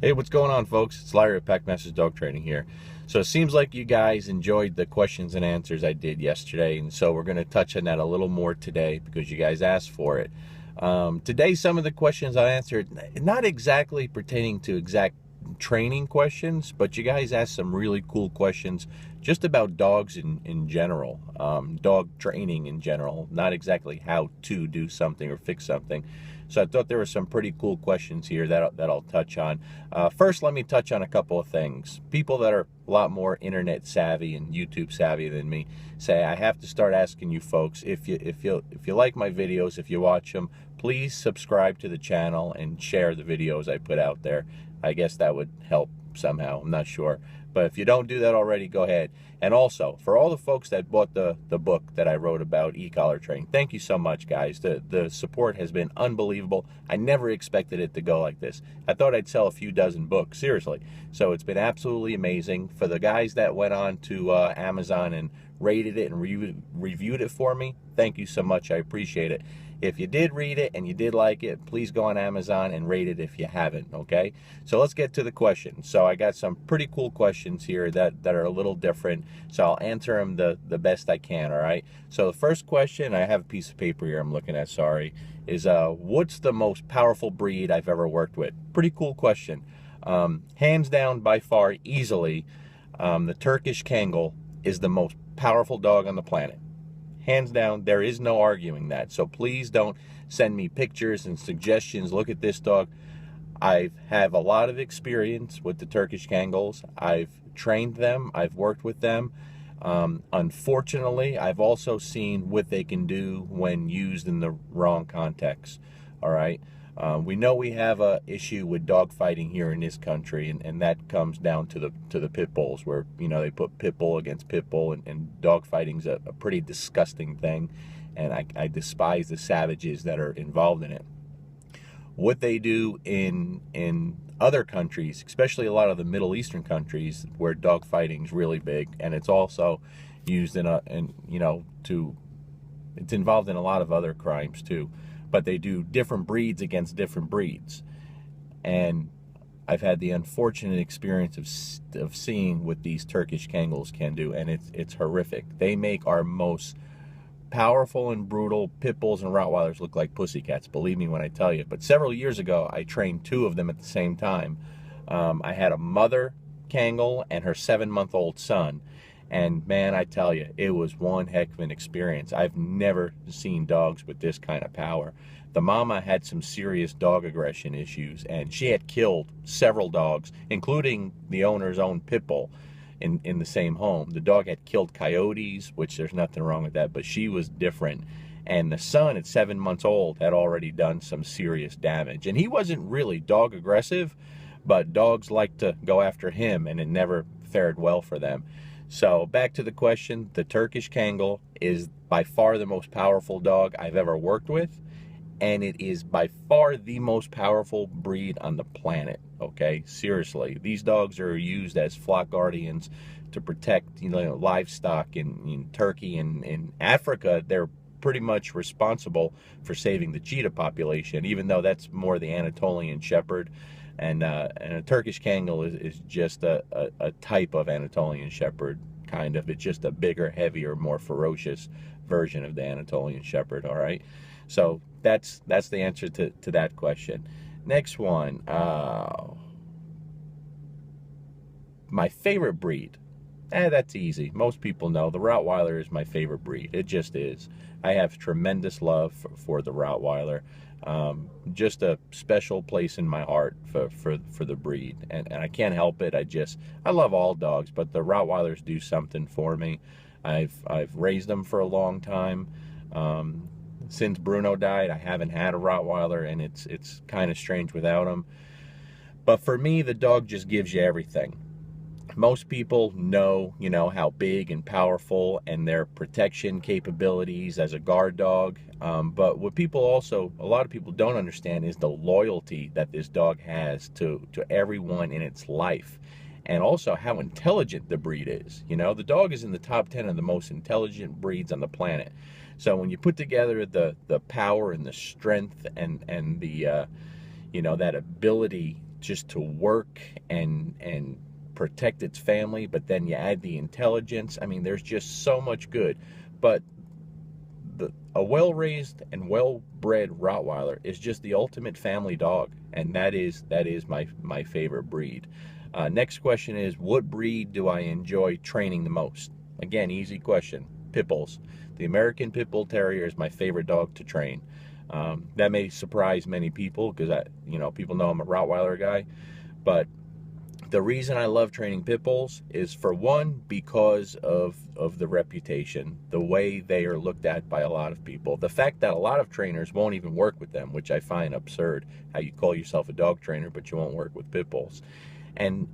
Hey, what's going on, folks? It's Larry at Packmasters Dog Training here. So it seems like you guys enjoyed the questions and answers I did yesterday, and so we're going to touch on that a little more today because you guys asked for it. Today, some of the questions I answered, not exactly pertaining to exact training questions, but you guys asked some really cool questions just about dogs in general, dog training in general, not exactly how to do something or fix something. So I thought there were some pretty cool questions here that I'll touch on. First, let me touch on a couple of things. People that are a lot more internet savvy and YouTube savvy than me say I have to start asking you folks, if you like my videos, if you watch them, please subscribe to the channel and share the videos I put out there. I guess that would help somehow. I'm not sure. But if you don't do that already, go ahead. And also, for all the folks that bought the book that I wrote about e-collar training, thank you so much, guys. The support has been unbelievable. I never expected it to go like this. I thought I'd sell a few dozen books, seriously. So it's been absolutely amazing. For the guys that went on to Amazon and rated it and reviewed it for me, thank you so much. I appreciate it. If you did read it and you did like it, please go on Amazon and rate it if you haven't, okay? So let's get to the questions. So I got some pretty cool questions here that are a little different, so I'll answer them the best I can, all right? So the first question, I have a piece of paper here I'm looking at, sorry, is what's the most powerful breed I've ever worked with? Pretty cool question. Hands down, by far, easily, the Turkish Kangol is the most powerful dog on the planet. Hands down, there is no arguing that. So please don't send me pictures and suggestions. Look at this dog. I have a lot of experience with the Turkish Kangols. I've trained them. I've worked with them. Unfortunately, I've also seen what they can do when used in the wrong context. All right. We know we have a issue with dog fighting here in this country, and that comes down to the pit bulls, where they put pit bull against pit bull, and dog fighting's a pretty disgusting thing, and I despise the savages that are involved in it. What they do in other countries, especially a lot of the Middle Eastern countries, where dog fighting's really big, and it's also used it's involved in a lot of other crimes too. But they do different breeds against different breeds. And I've had the unfortunate experience of seeing what these Turkish Kangols can do, and it's horrific. They make our most powerful and brutal pit bulls and Rottweilers look like pussycats, believe me when I tell you. But several years ago, I trained two of them at the same time. I had a mother Kangol and her 7-month-old son. And man, I tell you, it was one heck of an experience. I've never seen dogs with this kind of power. The mama had some serious dog aggression issues, and she had killed several dogs, including the owner's own pit bull in the same home. The dog had killed coyotes, which there's nothing wrong with that, but she was different. And the son at 7 months old had already done some serious damage. And he wasn't really dog aggressive, but dogs like to go after him, and it never fared well for them. So back to the question, the Turkish Kangol is by far the most powerful dog I've ever worked with, and it is by far the most powerful breed on the planet, okay? Seriously, these dogs are used as flock guardians to protect livestock in Turkey and in Africa. They're pretty much responsible for saving the cheetah population, even though that's more the Anatolian Shepherd. And a Turkish Kangol is just a type of Anatolian Shepherd, kind of. It's just a bigger, heavier, more ferocious version of the Anatolian Shepherd, all right? So that's the answer to that question. Next one. My favorite breed. That's easy. Most people know the Rottweiler is my favorite breed. It just is. I have tremendous love for the Rottweiler. Just a special place in my heart for the breed, and I can't help it. I love all dogs, but the Rottweilers do something for me. I've raised them for a long time. Since Bruno died, I haven't had a Rottweiler, and it's kind of strange without him. But for me, the dog just gives you everything. Most people know, how big and powerful and their protection capabilities as a guard dog. But what a lot of people don't understand is the loyalty that this dog has to everyone in its life. And also how intelligent the breed is. The dog is in the top 10 of the most intelligent breeds on the planet. So when you put together the power and the strength and the, that ability just to work and protect its family, but then you add the intelligence. I mean, there's just so much good. But a well-raised and well-bred Rottweiler is just the ultimate family dog, and that is my favorite breed. Next question is, what breed do I enjoy training the most? Again, easy question. Pit Bulls. The American Pit Bull Terrier is my favorite dog to train. That may surprise many people because people know I'm a Rottweiler guy, but the reason I love training Pit Bulls is, for one, because of the reputation, the way they are looked at by a lot of people. The fact that a lot of trainers won't even work with them, which I find absurd. How you call yourself a dog trainer, but you won't work with Pit Bulls. And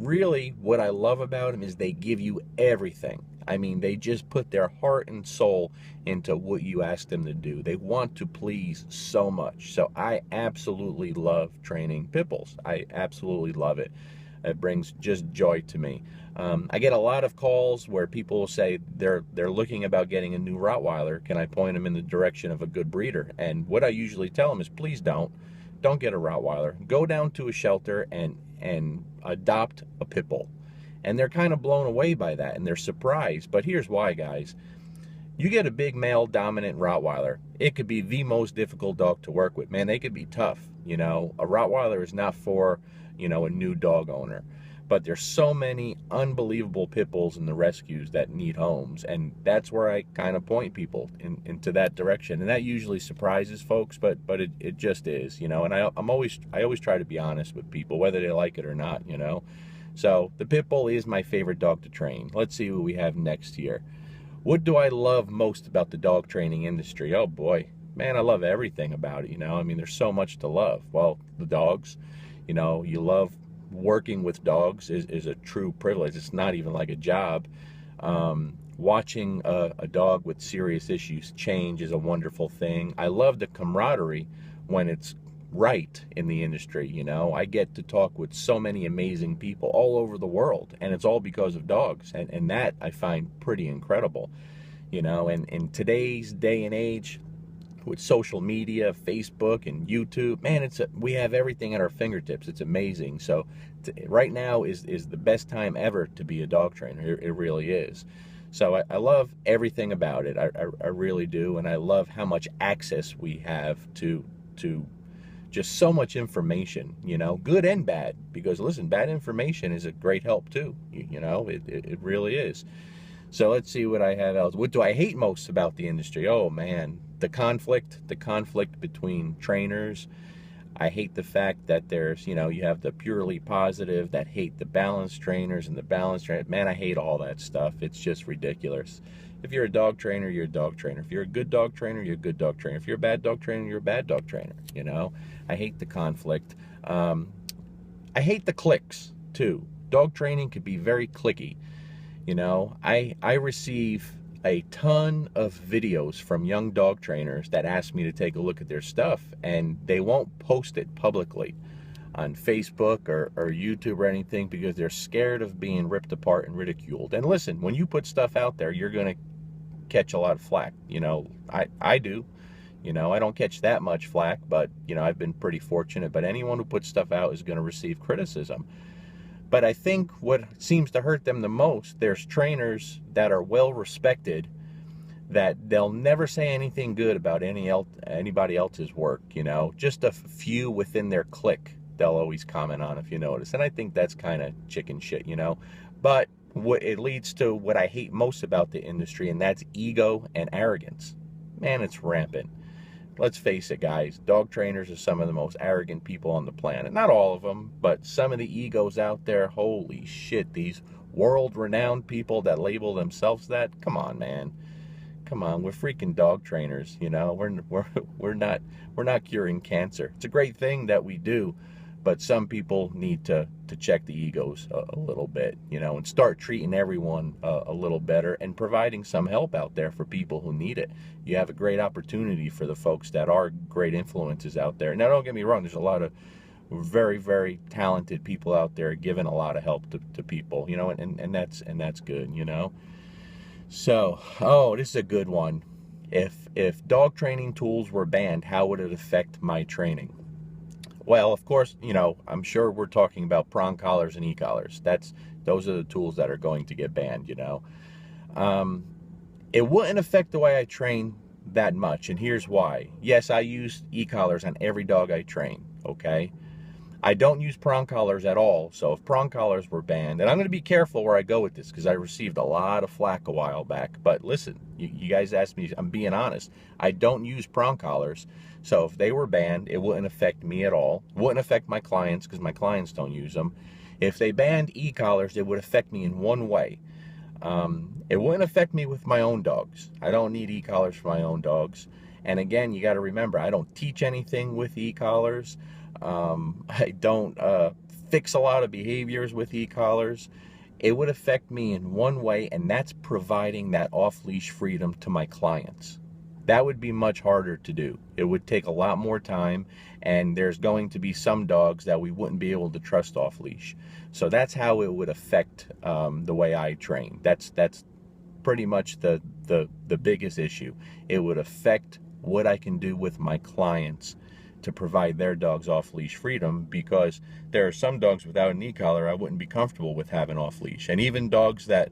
really, what I love about them is they give you everything. I mean, they just put their heart and soul into what you ask them to do. They want to please so much. So I absolutely love training Pit Bulls. I absolutely love it. It brings just joy to me. I get a lot of calls where people say they're looking about getting a new Rottweiler. Can I point them in the direction of a good breeder? And what I usually tell them is, please don't get a Rottweiler. Go down to a shelter and adopt a Pit Bull. And they're kind of blown away by that, and they're surprised. But here's why, guys. You get a big male dominant Rottweiler, it could be the most difficult dog to work with. Man, they could be tough. A Rottweiler is not for, a new dog owner. But there's so many unbelievable Pit Bulls in the rescues that need homes, and that's where I kind of point people into that direction. And that usually surprises folks, but it just is, and I always try to be honest with people, whether they like it or not, So the Pit Bull is my favorite dog to train. Let's see what we have next here. What do I love most about the dog training industry? Oh boy, man, I love everything about it, I mean, there's so much to love. Well, the dogs, you love working with dogs is a true privilege. It's not even like a job. Watching a dog with serious issues change is a wonderful thing. I love the camaraderie when it's right in the industry. I get to talk with so many amazing people all over the world, and it's all because of dogs, and that I find pretty incredible. And in today's day and age, with social media, Facebook and YouTube, man, we have everything at our fingertips. It's amazing. So right now is the best time ever to be a dog trainer. It really is. So I love everything about it. I really do. And I love how much access we have to just so much information, good and bad. Because listen, bad information is a great help too. It really is. So let's see what I have else. What do I hate most about the industry? Oh man, the conflict between trainers. I hate the fact that there's, you have the purely positive that hate the balanced trainers and the balanced trainers. Man, I hate all that stuff. It's just ridiculous. If you're a dog trainer, you're a dog trainer. If you're a good dog trainer, you're a good dog trainer. If you're a bad dog trainer, you're a bad dog trainer. I hate the conflict. I hate the clicks too. Dog training could be very clicky. I receive a ton of videos from young dog trainers that ask me to take a look at their stuff, and they won't post it publicly on Facebook or YouTube or anything because they're scared of being ripped apart and ridiculed. And listen, when you put stuff out there, you're going to catch a lot of flack. I do. I don't catch that much flack, but, I've been pretty fortunate. But anyone who puts stuff out is going to receive criticism. But I think what seems to hurt them the most, there's trainers that are well respected that they'll never say anything good about anybody else's work, Just a few within their clique they'll always comment on, if you notice. And I think that's kind of chicken shit, But what it leads to what I hate most about the industry, and that's ego and arrogance. Man, it's rampant. Let's face it, guys, dog trainers are some of the most arrogant people on the planet. Not all of them, but some of the egos out there, holy shit, these world-renowned people that label themselves that. Come on, man. Come on, we're freaking dog trainers, We're not curing cancer. It's a great thing that we do, but some people need to check the egos a little bit, and start treating everyone a little better and providing some help out there for people who need it. You have a great opportunity for the folks that are great influences out there. Now, don't get me wrong, there's a lot of very, very talented people out there giving a lot of help to people, and that's good, So, this is a good one. If dog training tools were banned, how would it affect my training? Well, of course, I'm sure we're talking about prong collars and e-collars. Those are the tools that are going to get banned. Um, it wouldn't affect the way I train that much, and here's why. Yes, I use e-collars on every dog I train, okay? I don't use prong collars at all, so if prong collars were banned, and I'm going to be careful where I go with this because I received a lot of flack a while back, but listen, you guys asked me, I'm being honest. I don't use prong collars, so if they were banned, it wouldn't affect me at all. It wouldn't affect my clients because my clients don't use them. If they banned e-collars, it would affect me in one way. It wouldn't affect me with my own dogs. I don't need e-collars for my own dogs. And again, you got to remember, I don't teach anything with e-collars. I don't fix a lot of behaviors with e-collars. It would affect me in one way, and that's providing that off-leash freedom to my clients. That would be much harder to do. It would take a lot more time, and there's going to be some dogs that we wouldn't be able to trust off-leash. So that's how it would affect the way I train. That's pretty much the biggest issue. It would affect what I can do with my clients to provide their dogs off-leash freedom, because there are some dogs without an e-collar I wouldn't be comfortable with having off-leash. And even dogs that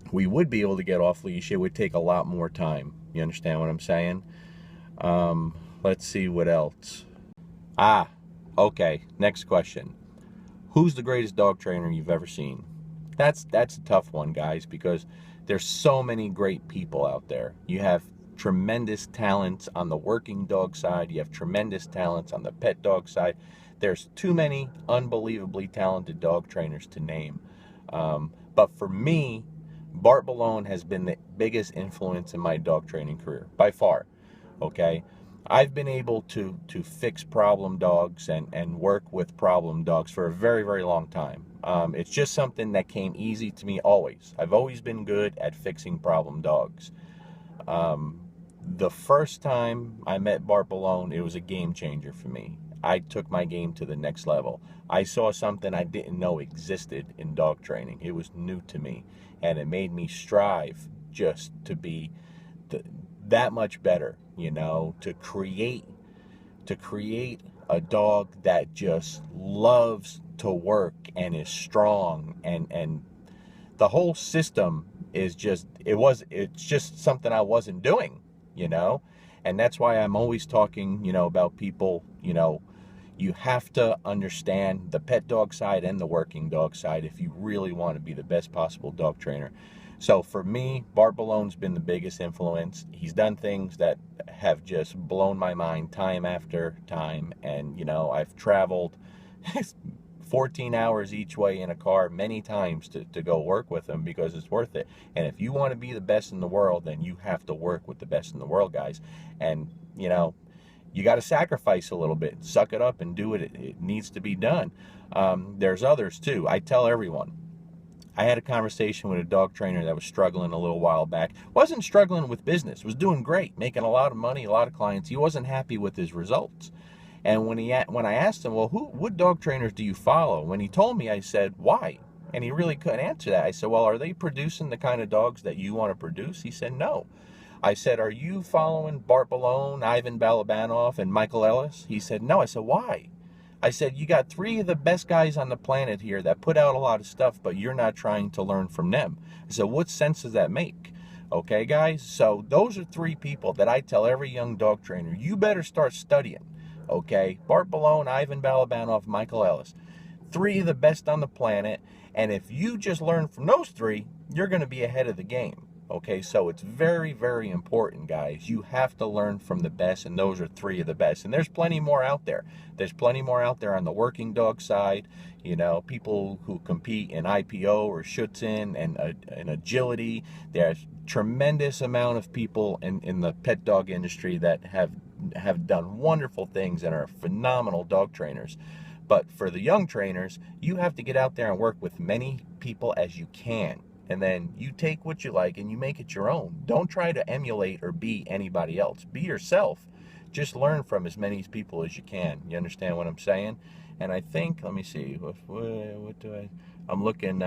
we would be able to get off-leash, it would take a lot more time. You understand what I'm saying? Let's see what else. Okay, next question. Who's the greatest dog trainer you've ever seen? That's a tough one, guys, because there's so many great people out there. You have tremendous talents on the working dog side. You have tremendous talents on the pet dog side. There's too many unbelievably talented dog trainers to name. But for me, Bart Ballone has been the biggest influence in my dog training career, by far. Okay? I've been able to fix problem dogs and work with problem dogs for a very, very long time. It's just something that came easy to me always. I've always been good at fixing problem dogs. The first time I met Bart Ballone, it was a game changer for me. I took my game to the next level. I saw something I didn't know existed in dog training. It was new to me, and it made me strive just to be that much better, to create a dog that just loves to work and is strong, and the whole system is it's just something I wasn't doing, and that's why I'm always talking, about people, you have to understand the pet dog side and the working dog side if you really want to be the best possible dog trainer. So for me, Bart Ballone's been the biggest influence. He's done things that have just blown my mind time after time, and I've traveled 14 hours each way in a car many times to go work with him because it's worth it. And if you want to be the best in the world, then you have to work with the best in the world, guys. And you got to sacrifice a little bit, suck it up and do it. It needs to be done. There's others too. I tell everyone. I had a conversation with a dog trainer that was struggling a little while back. Wasn't struggling with business, was doing great, making a lot of money, a lot of clients. He wasn't happy with his results. And when I asked him, well, what dog trainers do you follow? When he told me, I said, why? And he really couldn't answer that. I said, well, are they producing the kind of dogs that you want to produce? He said, no. I said, are you following Bart Ballone, Ivan Balabanov, and Michael Ellis? He said, no. I said, why? I said, you got 3 of the best guys on the planet here that put out a lot of stuff, but you're not trying to learn from them. I said, what sense does that make? Okay, guys? So those are 3 people that I tell every young dog trainer, you better start studying. Okay? Bart Ballone, Ivan Balabanov, Michael Ellis. 3 of the best on the planet. And if you just learn from those 3, you're going to be ahead of the game. Okay, so it's very, very important, guys. You have to learn from the best, and those are 3 of the best. And there's plenty more out there. There's plenty more out there on the working dog side. People who compete in IPO or Schutzin and agility. There's tremendous amount of people in the pet dog industry that have done wonderful things and are phenomenal dog trainers. But for the young trainers, you have to get out there and work with many people as you can. And then you take what you like and you make it your own. Don't try to emulate or be anybody else. Be yourself. Just learn from as many people as you can. You understand what I'm saying? And I think, let me see, what do I'm looking,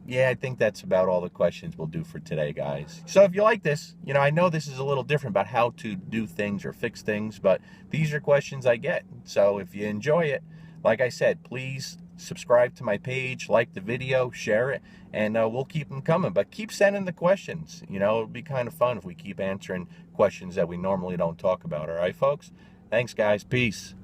yeah, I think that's about all the questions we'll do for today, guys. So if you like this, I know this is a little different about how to do things or fix things, but these are questions I get. So if you enjoy it, like I said, please subscribe to my page, like the video, share it, and we'll keep them coming. But keep sending the questions. It'll be kind of fun if we keep answering questions that we normally don't talk about. All right, folks? Thanks, guys. Peace.